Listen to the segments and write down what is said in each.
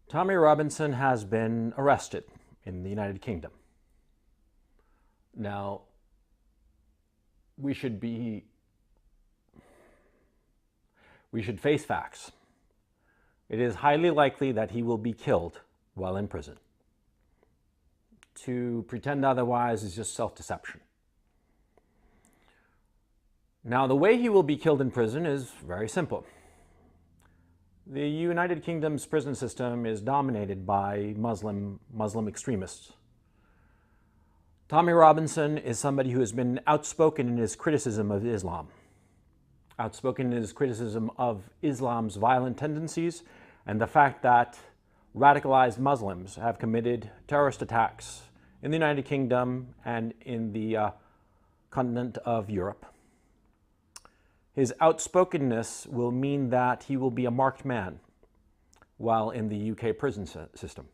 Tommy Robinson has been arrested in the United Kingdom. Now, we should face facts. It is highly likely that he will be killed while in prison. To pretend otherwise is just self-deception. Now, the way he will be killed in prison is very simple. The United Kingdom's prison system is dominated by Muslim extremists. Tommy Robinson is somebody who has been outspoken in his criticism of Islam, outspoken in his criticism of Islam's violent tendencies and the fact that radicalized Muslims have committed terrorist attacks in the United Kingdom and in the continent of Europe. His outspokenness will mean that he will be a marked man while in the UK prison system.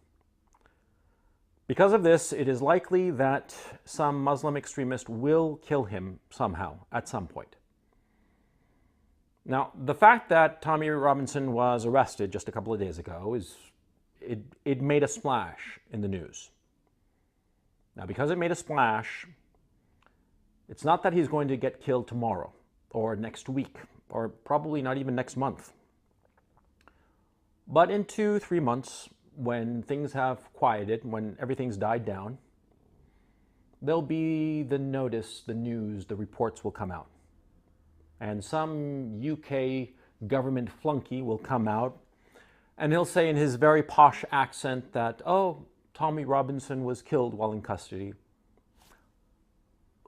Because of this, it is likely that some Muslim extremist will kill him somehow at some point. Now, the fact that Tommy Robinson was arrested just a couple of days ago it made a splash in the news. Now, because it made a splash, it's not that he's going to get killed tomorrow or next week or probably not even next month. But in 2-3 months, when things have quieted, when everything's died down, there'll be the notice, the news, the reports will come out. And some UK government flunky will come out and he'll say in his very posh accent that, oh, Tommy Robinson was killed while in custody.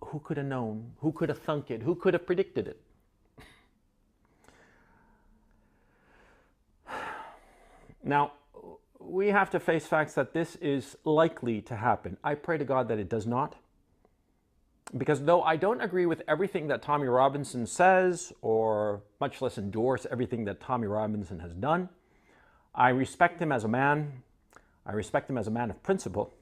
Who could have known? Who could have thunk it? Who could have predicted it? Now, we have to face facts that this is likely to happen. I pray to God that it does not. Because though I don't agree with everything that Tommy Robinson says, or much less endorse everything that Tommy Robinson has done, I respect him as a man. I respect him as a man of principle.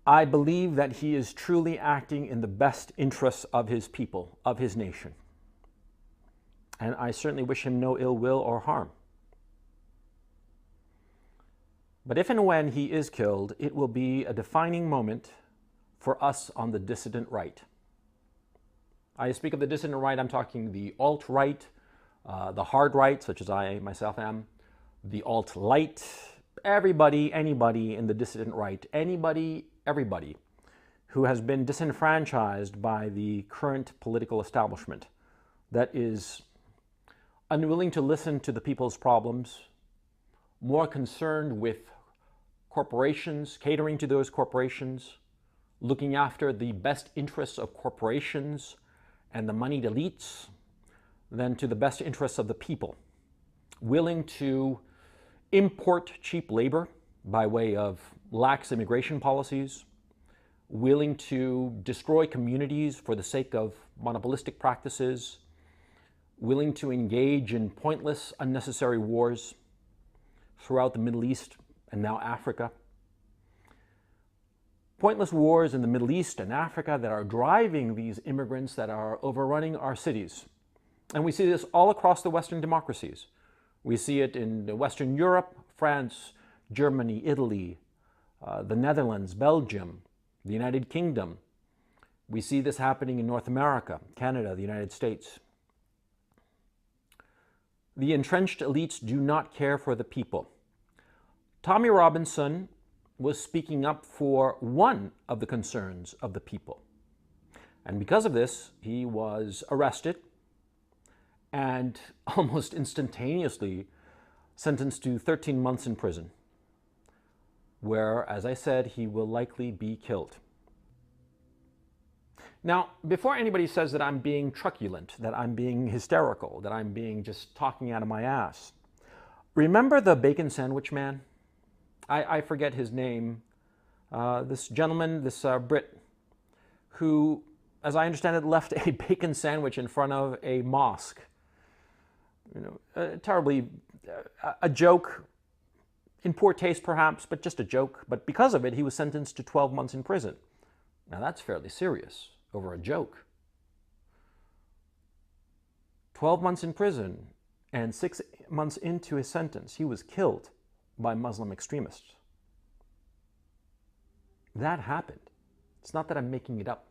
I believe that he is truly acting in the best interests of his people, of his nation. And I certainly wish him no ill will or harm. But if and when he is killed, it will be a defining moment for us on the dissident right. I speak of the dissident right, I'm talking the alt-right, the hard right, such as I myself am, the alt-light, everybody, anybody in the dissident right, anybody, everybody who has been disenfranchised by the current political establishment that is unwilling to listen to the people's problems, more concerned with corporations, catering to those corporations, looking after the best interests of corporations and the moneyed elites than to the best interests of the people, willing to import cheap labor by way of lax immigration policies, willing to destroy communities for the sake of monopolistic practices, willing to engage in pointless, unnecessary wars throughout the Middle East and now Africa. Pointless wars in the Middle East and Africa that are driving these immigrants that are overrunning our cities. And we see this all across the Western democracies. We see it in Western Europe, France, Germany, Italy, the Netherlands, Belgium, the United Kingdom. We see this happening in North America, Canada, the United States. The entrenched elites do not care for the people. Tommy Robinson was speaking up for one of the concerns of the people. And because of this, he was arrested and almost instantaneously sentenced to 13 months in prison, where, as I said, he will likely be killed. Now, before anybody says that I'm being truculent, that I'm being hysterical, that I'm being just talking out of my ass, remember the bacon sandwich man? I forget his name. This gentleman, this Brit, who, as I understand it, left a bacon sandwich in front of a mosque. You know, terribly, a joke, in poor taste perhaps, but just a joke. But because of it, he was sentenced to 12 months in prison. Now that's fairly serious, over a joke. 12 months in prison, And 6 months into his sentence, he was killed by Muslim extremists. That happened. It's not that I'm making it up.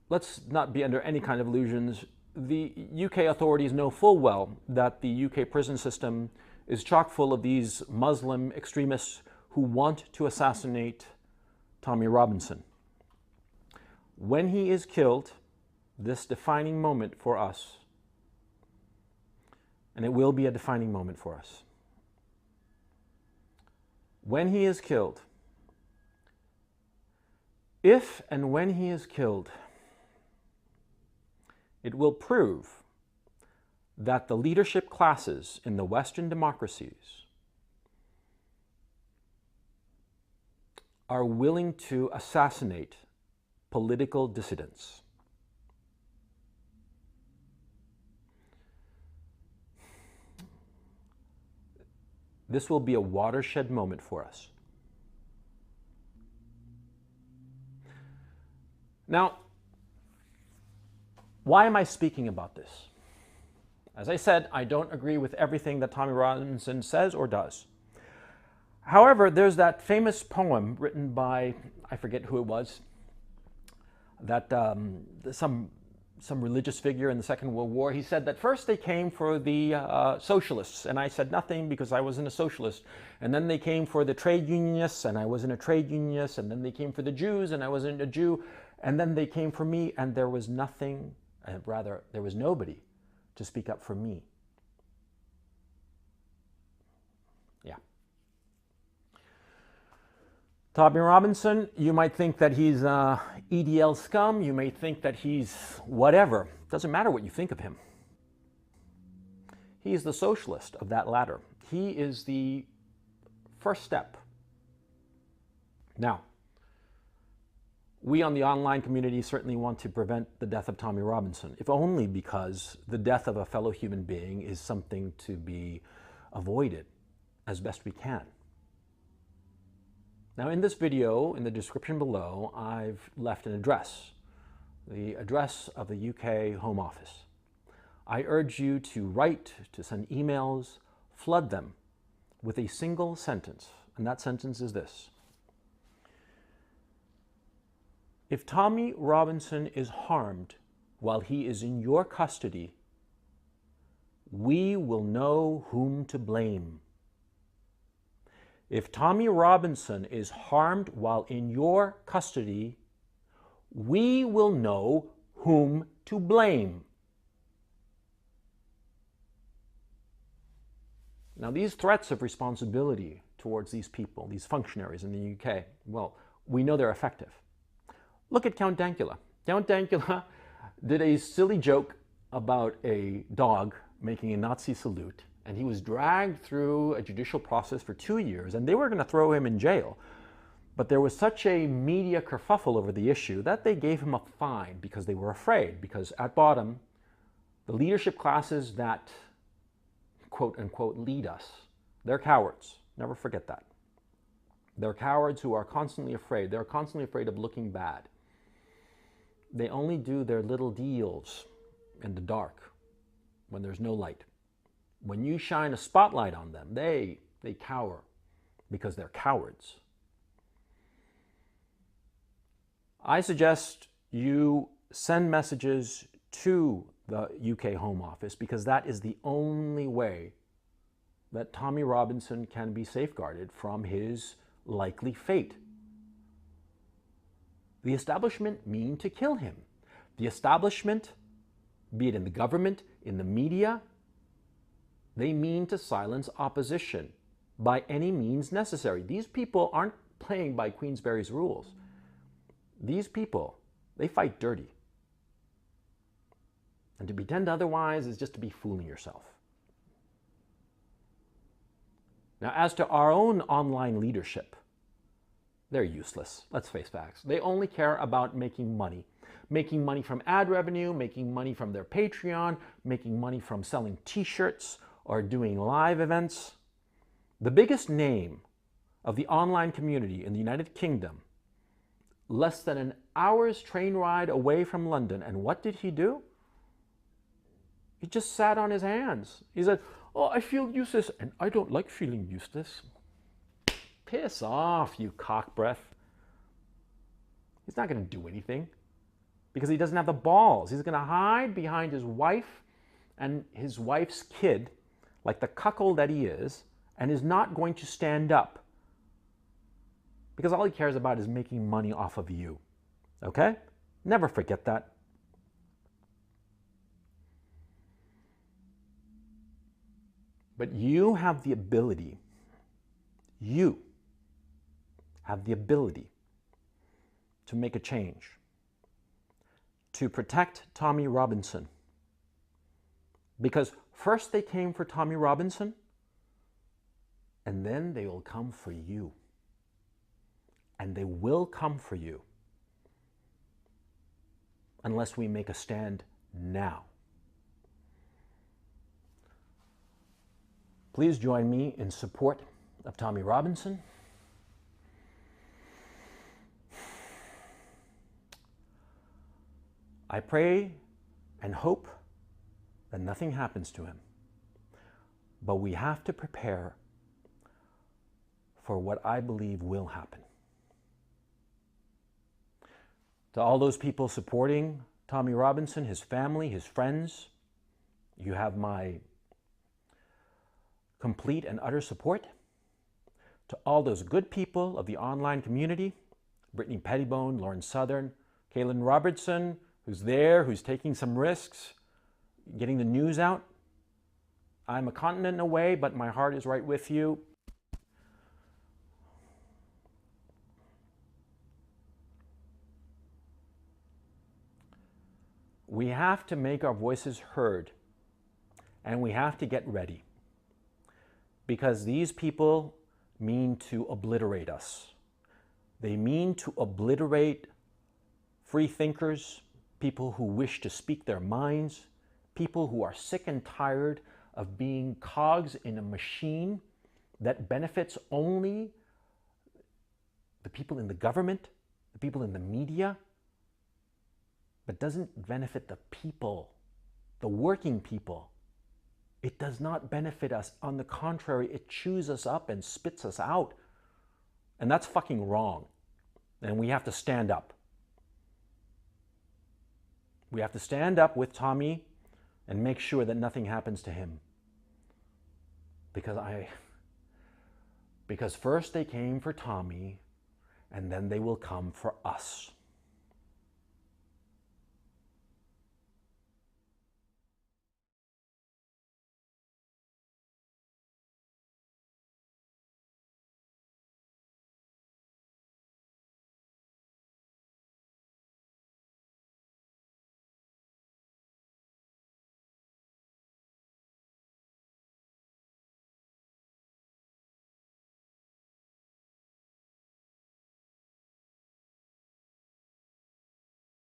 Let's not be under any kind of illusions. The UK authorities know full well that the UK prison system is chock full of these Muslim extremists who want to assassinate Tommy Robinson. When he is killed, this defining moment for us, and it will be a defining moment for us. When he is killed, if and when he is killed, it will prove that the leadership classes in the Western democracies are willing to assassinate political dissidents. This will be a watershed moment for us. Now, why am I speaking about this? As I said, I don't agree with everything that Tommy Robinson says or does. However, there's that famous poem written by, I forget who it was, that some religious figure in the Second World War. He said that first they came for the socialists, and I said nothing because I wasn't a socialist. And then they came for the trade unionists, and I wasn't a trade unionist. And then they came for the Jews, and I wasn't a Jew. And then they came for me, and there was nothing, rather, there was nobody to speak up for me. Yeah. Tommy Robinson, you might think that he's EDL scum. You may think that he's whatever. Doesn't matter what you think of him. He's the socialist of that ladder. He is the first step. Now, we on the online community certainly want to prevent the death of Tommy Robinson, if only because the death of a fellow human being is something to be avoided as best we can. Now, in this video, in the description below, I've left an address, the address of the UK Home Office. I urge you to write, to send emails, flood them with a single sentence, and that sentence is this: if Tommy Robinson is harmed while he is in your custody, we will know whom to blame. If Tommy Robinson is harmed while in your custody, we will know whom to blame. Now, these threats of responsibility towards these people, these functionaries in the UK, well, we know they're effective. Look at Count Dankula. Count Dankula did a silly joke about a dog making a Nazi salute, and he was dragged through a judicial process for 2 years, and they were going to throw him in jail. But there was such a media kerfuffle over the issue that they gave him a fine because they were afraid, because at bottom, the leadership classes that, quote unquote, lead us, they're cowards. Never forget that. They're cowards who are constantly afraid. They're constantly afraid of looking bad. They only do their little deals in the dark when there's no light. When you shine a spotlight on them, they cower because they're cowards. I suggest you send messages to the UK Home Office because that is the only way that Tommy Robinson can be safeguarded from his likely fate. The establishment mean to kill him. The establishment, be it in the government, in the media, they mean to silence opposition by any means necessary. These people aren't playing by Queensberry's rules. These people, they fight dirty. And to pretend otherwise is just to be fooling yourself. Now, as to our own online leadership, they're useless. Let's face facts. They only care about making money from ad revenue, making money from their Patreon, making money from selling t-shirts or doing live events. The biggest name of the online community in the United Kingdom, less than an hour's train ride away from London. And what did he do? He just sat on his hands. He said, oh, I feel useless, and I don't like feeling useless. Piss off, you cock breath. He's not going to do anything because he doesn't have the balls. He's going to hide behind his wife and his wife's kid like the cuckold that he is, and is not going to stand up because all he cares about is making money off of you. Okay? Never forget that. But you have the ability, to make a change, to protect Tommy Robinson. Because first they came for Tommy Robinson, and then they will come for you. And they will come for you unless we make a stand now. Please join me in support of Tommy Robinson. I pray and hope that nothing happens to him. But we have to prepare for what I believe will happen. To all those people supporting Tommy Robinson, his family, his friends, you have my complete and utter support. To all those good people of the online community, Brittany Pettibone, Lauren Southern, Kaylin Robertson, who's there, who's taking some risks, getting the news out. I'm a continent away, but my heart is right with you. We have to make our voices heard, and we have to get ready, because these people mean to obliterate us. They mean to obliterate free thinkers, people who wish to speak their minds, people who are sick and tired of being cogs in a machine that benefits only the people in the government, the people in the media, but doesn't benefit the people, the working people. It does not benefit us. On the contrary, it chews us up and spits us out. And that's fucking wrong. And we have to stand up. We have to stand up with Tommy and make sure that nothing happens to him. Because first they came for Tommy, and then they will come for us.